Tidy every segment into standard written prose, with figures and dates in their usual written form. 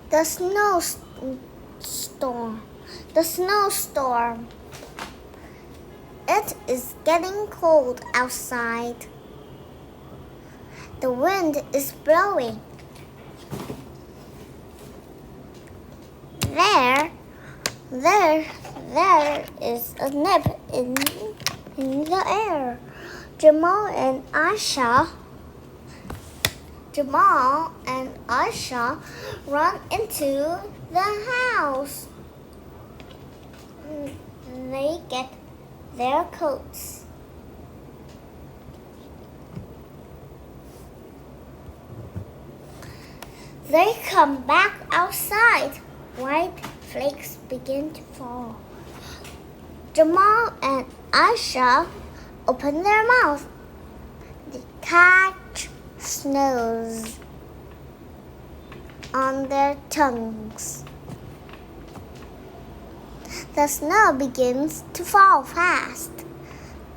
The snowstorm. It is getting cold outside. The wind is blowing. There is a nip in the air. Jamal and Aisha run into the house. They get their coats. They come back outside. White flakes begin to fall. Jamal and Aisha open their mouth. They catch snows on their tongues. The snow begins to fall fast.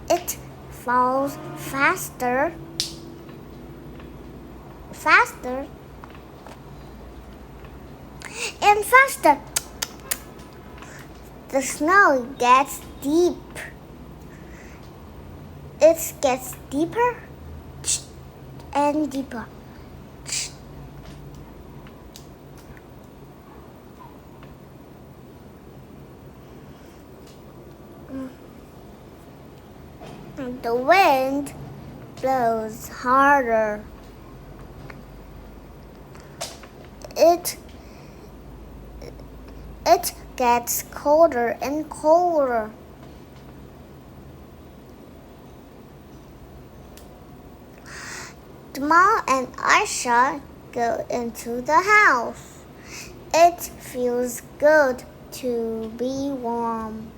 It falls faster and faster. The snow gets deep. It gets deeper and deeper. The wind blows harder. It gets colder and colder. Jamal and Aisha go into the house. It feels good to be warm.